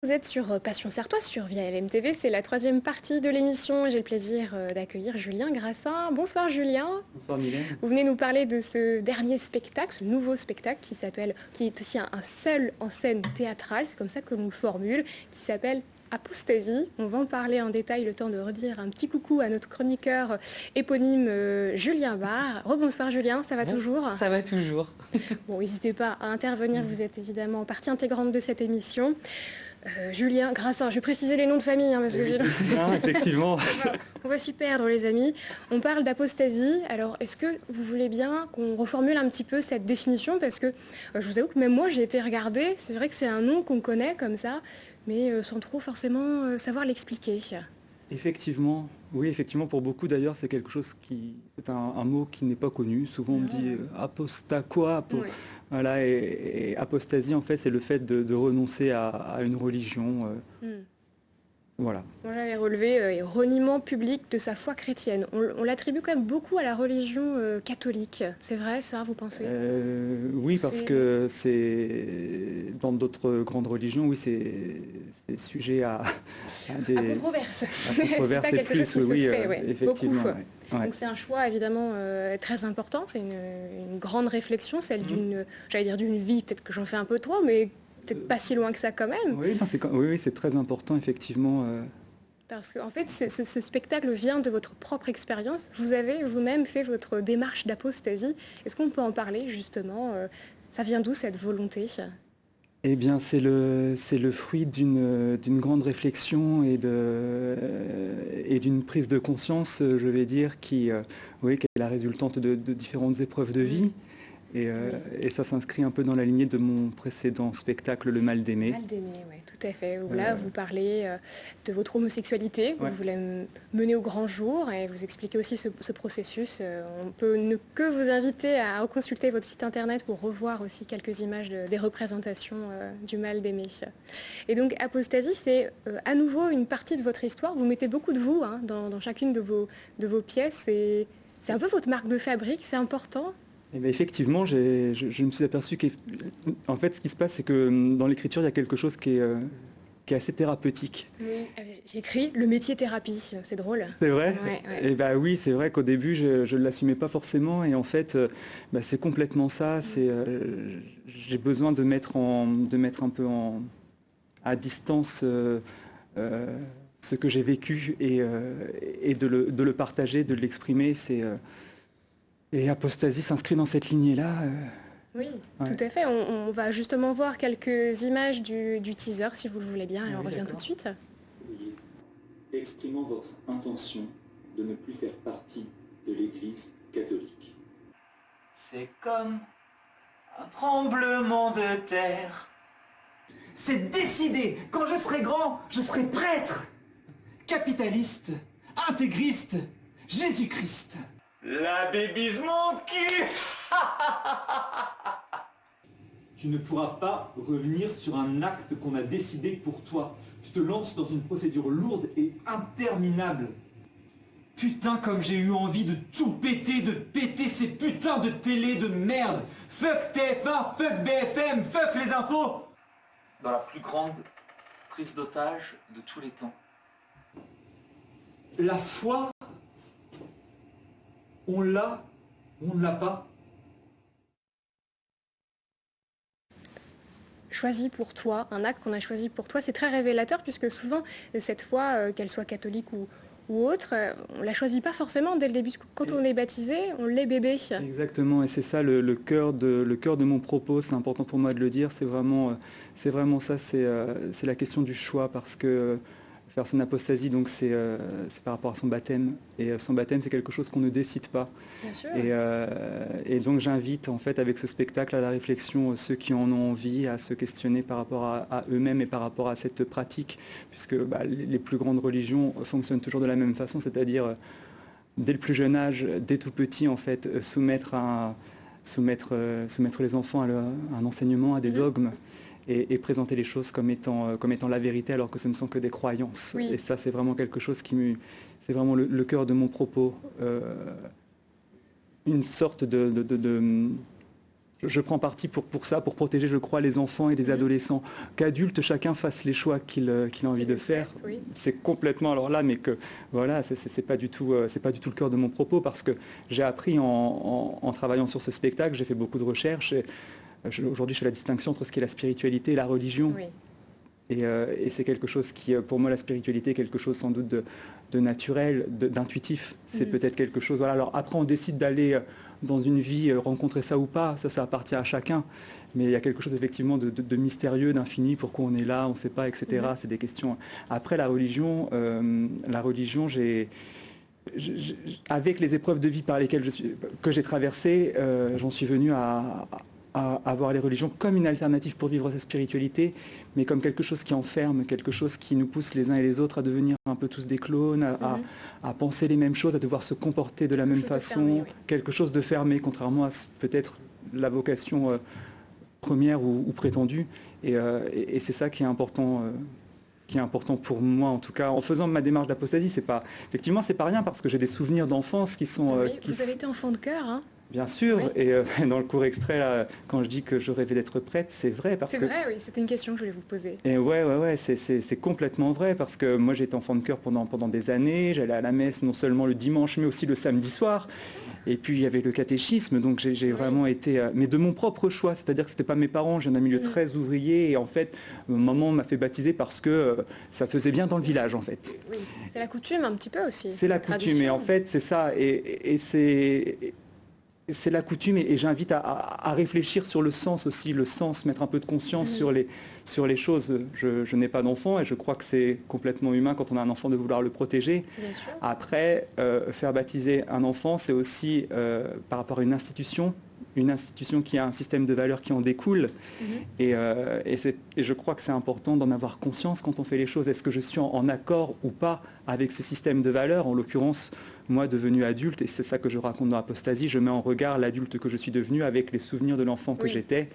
Vous êtes sur Passion Sartoise sur Via LMTV, c'est la troisième partie de l'émission. J'ai le plaisir d'accueillir Julien Grassin. Bonsoir Julien. Bonsoir Mylène. Vous venez nous parler de ce dernier spectacle, ce nouveau spectacle qui est aussi un seul en scène théâtrale, c'est comme ça que l'on le formule, qui s'appelle Apostasie. On va en parler en détail, le temps de redire un petit coucou à notre chroniqueur éponyme Julien Barre. Rebonsoir Julien, ça va toujours? Ça va toujours. Bon, n'hésitez pas à intervenir, vous êtes évidemment partie intégrante de cette émission. Julien Grassin, je vais préciser les noms de famille, parce que effectivement. On va s'y perdre les amis. On parle d'apostasie, alors est-ce que vous voulez bien qu'on reformule un petit peu cette définition, parce que je vous avoue que même moi j'ai été regarder, c'est vrai que c'est un nom qu'on connaît comme ça, mais sans trop forcément savoir l'expliquer. Effectivement, oui, effectivement, pour beaucoup d'ailleurs, c'est quelque chose c'est un mot qui n'est pas connu. Souvent on me dit apostat quoi Oui. Voilà, et apostasie, en fait, c'est le fait de renoncer à une religion. Voilà. Moi j'avais relevé reniement public de sa foi chrétienne. On l'attribue quand même beaucoup à la religion catholique. C'est vrai ça, vous pensez? Oui, parce que c'est dans d'autres grandes religions, oui, c'est sujet à des à controverse. controverses. C'est pas quelque chose qui se fait, ouais, effectivement. beaucoup. Ouais. Donc c'est un choix évidemment très important. C'est une grande réflexion, celle d'une vie. Peut-être que j'en fais un peu trop, mais peut-être pas si loin que ça quand même. Oui, oui, c'est très important, effectivement. Parce qu'en fait, ce spectacle vient de votre propre expérience. Vous avez vous-même fait votre démarche d'apostasie. Est-ce qu'on peut en parler, justement? Ça vient d'où, cette volonté? Eh bien, c'est le fruit d'une grande réflexion et d'une prise de conscience, je vais dire, qui est la résultante de différentes épreuves de vie. Et ça s'inscrit un peu dans la lignée de mon précédent spectacle, Le Mal d'aimer. Mal d'aimer, oui, tout à fait. Où là, vous parlez de votre homosexualité, que vous voulez mener au grand jour, et vous expliquez aussi ce processus. On peut ne que vous inviter à consulter votre site internet pour revoir aussi quelques images des représentations du Mal d'aimer. Et donc, Apostasie, c'est à nouveau une partie de votre histoire. Vous mettez beaucoup de vous dans chacune de vos pièces. C'est un peu votre marque de fabrique, c'est important. Eh bien, effectivement, je me suis aperçu qu'en fait, ce qui se passe, c'est que dans l'écriture, il y a quelque chose qui est assez thérapeutique. Oui, j'ai écrit le métier thérapie, c'est drôle. C'est vrai? Ouais. Et bah oui, c'est vrai qu'au début, je ne l'assumais pas forcément. Et en fait, c'est complètement ça. J'ai besoin de mettre un peu à distance ce que j'ai vécu et de le partager, de l'exprimer. Et Apostasie s'inscrit dans cette lignée-là. Oui, tout à fait. On va justement voir quelques images du teaser, si vous le voulez bien, et on revient tout de suite. Oui. Exprimant votre intention de ne plus faire partie de l'Église catholique. C'est comme un tremblement de terre. C'est décidé. Quand je serai grand, je serai prêtre. Capitaliste, intégriste, Jésus-Christ. La bébise mon cul. Tu ne pourras pas revenir sur un acte qu'on a décidé pour toi. Tu te lances dans une procédure lourde et interminable. Putain, comme j'ai eu envie de tout péter, de péter ces putains de télé de merde. Fuck TF1, fuck BFM, fuck les infos. Dans la plus grande prise d'otage de tous les temps. La foi, on l'a ou on ne l'a pas. Choisi pour toi, un acte qu'on a choisi pour toi, c'est très révélateur puisque souvent, cette foi, qu'elle soit catholique ou autre, on ne la choisit pas forcément dès le début. Quand on est baptisé, on l'est bébé. Exactement, et c'est ça le cœur de mon propos, c'est important pour moi de le dire, c'est vraiment ça, c'est la question du choix, parce que faire son apostasie, donc c'est par rapport à son baptême, et son baptême c'est quelque chose qu'on ne décide pas. Bien sûr. Et donc j'invite en fait avec ce spectacle à la réflexion ceux qui en ont envie, à se questionner par rapport à eux-mêmes et par rapport à cette pratique, puisque les plus grandes religions fonctionnent toujours de la même façon, c'est-à-dire dès le plus jeune âge, dès tout petit en fait, soumettre les enfants à un enseignement, à des dogmes. Et présenter les choses comme étant la vérité alors que ce ne sont que des croyances. Oui. Et ça, c'est vraiment quelque chose c'est vraiment le cœur de mon propos. Une sorte je prends parti pour ça, pour protéger, je crois, les enfants et les adolescents. Qu'adultes, chacun fasse les choix qu'il a envie de faire. Oui. C'est complètement alors là, mais que voilà, c'est pas du tout le cœur de mon propos, parce que j'ai appris en travaillant sur ce spectacle, j'ai fait beaucoup de recherches. Aujourd'hui, je fais la distinction entre ce qui est la spiritualité et la religion. Oui. Et c'est quelque chose qui, pour moi, la spiritualité est quelque chose sans doute de naturel, d'intuitif. C'est peut-être quelque chose. Voilà. Alors après, on décide d'aller dans une vie, rencontrer ça ou pas, ça appartient à chacun. Mais il y a quelque chose effectivement de mystérieux, d'infini, pourquoi on est là, on ne sait pas, etc. C'est des questions. Après, la religion, avec les épreuves de vie par lesquelles que j'ai traversées, j'en suis venu à voir les religions comme une alternative pour vivre sa spiritualité, mais comme quelque chose qui enferme, quelque chose qui nous pousse les uns et les autres à devenir un peu tous des clones, à penser les mêmes choses, à devoir se comporter de la même façon, fermé, oui. quelque chose de fermé, contrairement à peut-être la vocation première ou prétendue. Et c'est ça qui est important. Qui est important pour moi, en tout cas, en faisant ma démarche d'apostasie. Effectivement, c'est pas rien, parce que j'ai des souvenirs d'enfance qui sont... vous avez été enfant de cœur, hein? Bien sûr, Oui. et dans le court extrait, là, quand je dis que je rêvais d'être prêtre, c'est vrai. C'est vrai, oui, c'était une question que je voulais vous poser. Et ouais, c'est complètement vrai, parce que moi j'ai été enfant de chœur pendant des années, j'allais à la messe non seulement le dimanche, mais aussi le samedi soir, et puis il y avait le catéchisme, donc j'ai vraiment été, mais de mon propre choix, c'est-à-dire que c'était pas mes parents, j'ai un milieu très ouvrier, et en fait, maman m'a fait baptiser parce que ça faisait bien dans le village, en fait. Oui, c'est la coutume un petit peu aussi. C'est la coutume, et en fait, c'est ça, et c'est la coutume, et j'invite à réfléchir sur le sens aussi, mettre un peu de conscience sur les choses. Je n'ai pas d'enfant, et je crois que c'est complètement humain quand on a un enfant de vouloir le protéger. Bien sûr. Après, faire baptiser un enfant, c'est aussi par rapport à une institution qui a un système de valeurs qui en découle. Et je crois que c'est important d'en avoir conscience quand on fait les choses. Est-ce que je suis en accord ou pas avec ce système de valeurs? En l'occurrence, moi, devenu adulte, et c'est ça que je raconte dans Apostasie, je mets en regard l'adulte que je suis devenu avec les souvenirs de l'enfant que j'étais.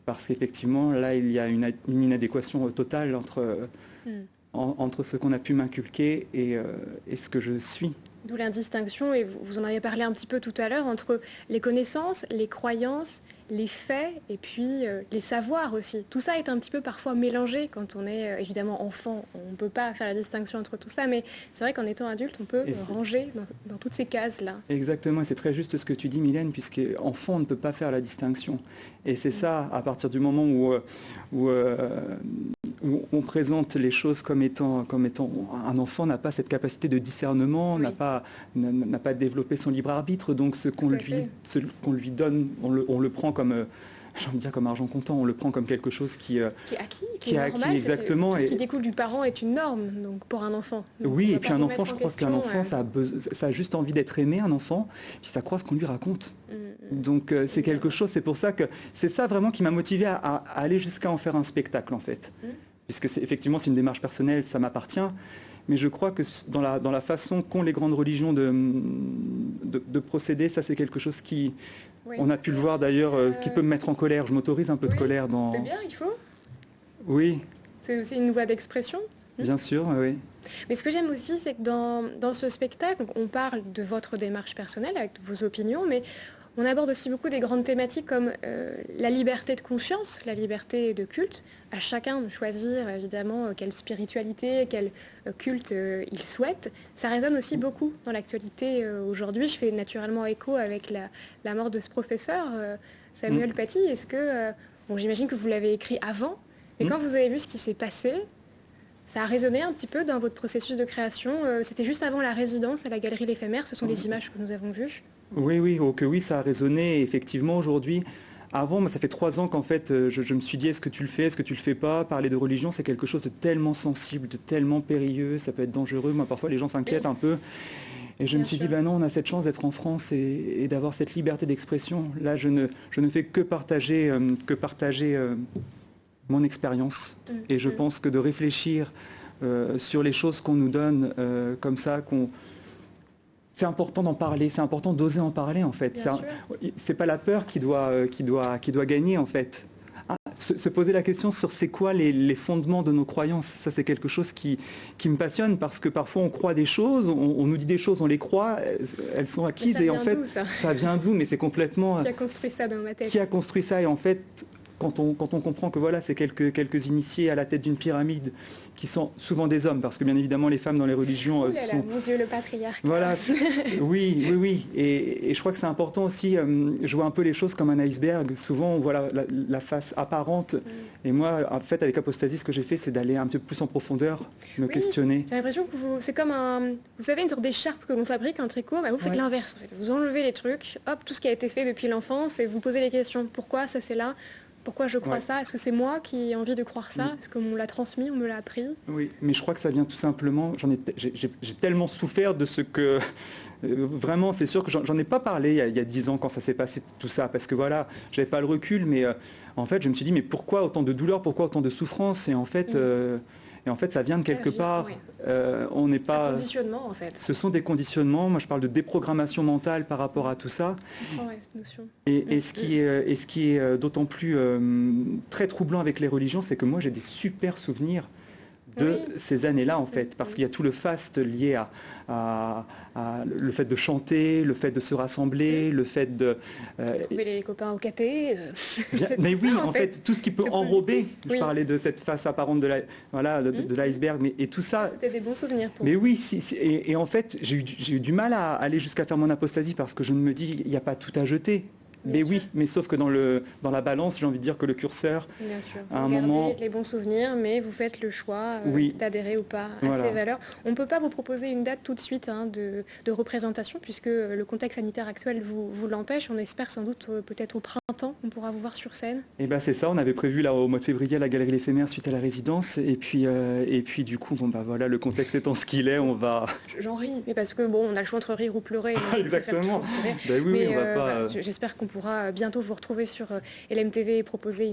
Parce qu'effectivement, là, il y a une inadéquation totale entre ce qu'on a pu m'inculquer et ce que je suis. D'où l'indistinction, et vous en avez parlé un petit peu tout à l'heure, entre les connaissances, les croyances, les faits et puis les savoirs aussi. Tout ça est un petit peu parfois mélangé quand on est évidemment enfant. On ne peut pas faire la distinction entre tout ça, mais c'est vrai qu'en étant adulte, on peut ranger dans toutes ces cases-là. Exactement, et c'est très juste ce que tu dis, Mylène, puisqu'enfant, on ne peut pas faire la distinction. Et c'est ça, à partir du moment où on présente les choses comme étant un enfant n'a pas cette capacité de discernement, n'a pas développé son libre arbitre, donc ce qu'on lui donne, on le prend comme j'ai envie de dire comme argent comptant, on le prend comme quelque chose qui est acquis, qui est normal, acquis, exactement. Tout ce qui découle du parent est une norme, donc pour un enfant. Donc oui, et puis un enfant, je crois qu'un enfant, ça a juste envie d'être aimé, un enfant, puis ça croit ce qu'on lui raconte. Donc c'est quelque chose, c'est pour ça que c'est ça vraiment qui m'a motivé à aller jusqu'à en faire un spectacle, en fait. Puisque effectivement, c'est une démarche personnelle, ça m'appartient. Mais je crois que dans la façon qu'ont les grandes religions de procéder, ça c'est quelque chose qui, on a pu le voir d'ailleurs, qui peut me mettre en colère. Je m'autorise un peu de colère dans... C'est bien, il faut. Oui. C'est aussi une voie d'expression. Bien sûr, oui. Mais ce que j'aime aussi, c'est que dans ce spectacle, on parle de votre démarche personnelle avec vos opinions, mais on aborde aussi beaucoup des grandes thématiques comme la liberté de conscience, la liberté de culte, à chacun de choisir évidemment quelle spiritualité, quel culte il souhaite. Ça résonne aussi beaucoup dans l'actualité aujourd'hui. Je fais naturellement écho avec la mort de ce professeur, Samuel Paty. Est-ce que, j'imagine que vous l'avez écrit avant, mais quand vous avez vu ce qui s'est passé, ça a résonné un petit peu dans votre processus de création. C'était juste avant la résidence à la Galerie L'Éphémère, ce sont les images que nous avons vues. Oui, ça a résonné. Effectivement, aujourd'hui, avant, ça fait 3 ans qu'en fait, je me suis dit, est-ce que tu le fais pas? Parler de religion, c'est quelque chose de tellement sensible, de tellement périlleux, ça peut être dangereux. Moi, parfois, les gens s'inquiètent un peu. Et je me suis dit, non, on a cette chance d'être en France et d'avoir cette liberté d'expression. Là, je ne fais que partager mon expérience. Et je pense que de réfléchir sur les choses qu'on nous donne comme ça, c'est important d'en parler, c'est important d'oser en parler en fait. C'est pas la peur qui doit gagner en fait. se poser la question sur c'est quoi les fondements de nos croyances. Ça, c'est quelque chose qui me passionne parce que parfois on croit des choses, on nous dit des choses, on les croit, elles sont acquises et en fait, ça vient d'où? Mais c'est complètement... Qui a construit ça dans ma tête? Qui a construit ça? Et en fait, quand on comprend que voilà, c'est quelques initiés à la tête d'une pyramide qui sont souvent des hommes, parce que bien évidemment les femmes dans les religions sont... Mon Dieu, le patriarcat. Voilà, oui. Et je crois que c'est important aussi, je vois un peu les choses comme un iceberg. Souvent on voit la face apparente. Et moi, en fait, avec Apostasie, ce que j'ai fait, c'est d'aller un petit peu plus en profondeur, me questionner. J'ai l'impression que c'est comme vous savez, une sorte d'écharpe que l'on fabrique en tricot, vous faites l'inverse. En fait. Vous enlevez les trucs, hop, tout ce qui a été fait depuis l'enfance, et vous posez les questions. Pourquoi ça c'est là? Pourquoi je crois ça? Est-ce que c'est moi qui ai envie de croire ça? Est-ce qu'on me l'a transmis, on me l'a appris? Oui, mais je crois que ça vient tout simplement... J'ai tellement souffert de ce que... vraiment, c'est sûr que j'en ai pas parlé il y a 10 ans quand ça s'est passé tout ça, parce que voilà, j'avais pas le recul, mais en fait, je me suis dit, mais pourquoi autant de douleur, pourquoi autant de souffrance? Et en fait... ça vient de quelque part. On n'est pas. Un conditionnement, en fait. Ce sont des conditionnements. Moi, je parle de déprogrammation mentale par rapport à tout ça. Cette notion. Et ce qui est d'autant plus très troublant avec les religions, c'est que moi, j'ai des super souvenirs de ces années-là, en fait, parce qu'il y a tout le faste lié à le fait de chanter, le fait de se rassembler, le fait de... trouver les copains au caté. Mais oui, en fait, tout ce qui peut enrober. Je parlais de cette face apparente de l'iceberg, et tout ça... C'était des bons souvenirs pour Mais oui, et en fait, j'ai eu du mal à aller jusqu'à faire mon apostasie, parce que je me dis, il n'y a pas tout à jeter. Mais oui, mais sauf que dans la balance, j'ai envie de dire que le curseur, à un moment... les bons souvenirs, mais vous faites le choix d'adhérer ou pas à ces valeurs. On ne peut pas vous proposer une date tout de suite de représentation, puisque le contexte sanitaire actuel vous l'empêche. On espère sans doute peut-être au printemps, on pourra vous voir sur scène. Et bien c'est ça, on avait prévu là au mois de février à la Galerie L'Éphémère suite à la résidence. Et puis du coup, voilà, le contexte étant ce qu'il est, on va... J'en ris, mais parce que on a le choix entre rire ou pleurer. Exactement. J'espère qu'on pourra bientôt vous retrouver sur LMTV et proposer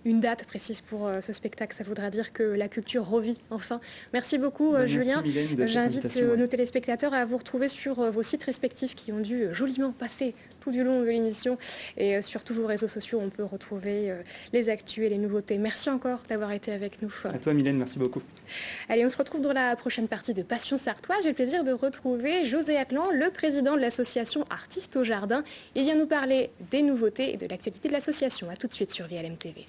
une date précise pour ce spectacle. Ça voudra dire que la culture revit enfin. Merci beaucoup Julien. J'invite nos téléspectateurs à vous retrouver sur vos sites respectifs qui ont dû joliment passer tout du long de l'émission et sur tous vos réseaux sociaux on peut retrouver les actus et les nouveautés. Merci encore d'avoir été avec nous. À toi Mylène, merci beaucoup. Allez, on se retrouve dans la prochaine partie de Passion Sartois. J'ai le plaisir de retrouver José Atlan, le président de l'association Artistes au Jardin. Il vient nous parler des nouveautés et de l'actualité de l'association. A tout de suite sur VLM TV.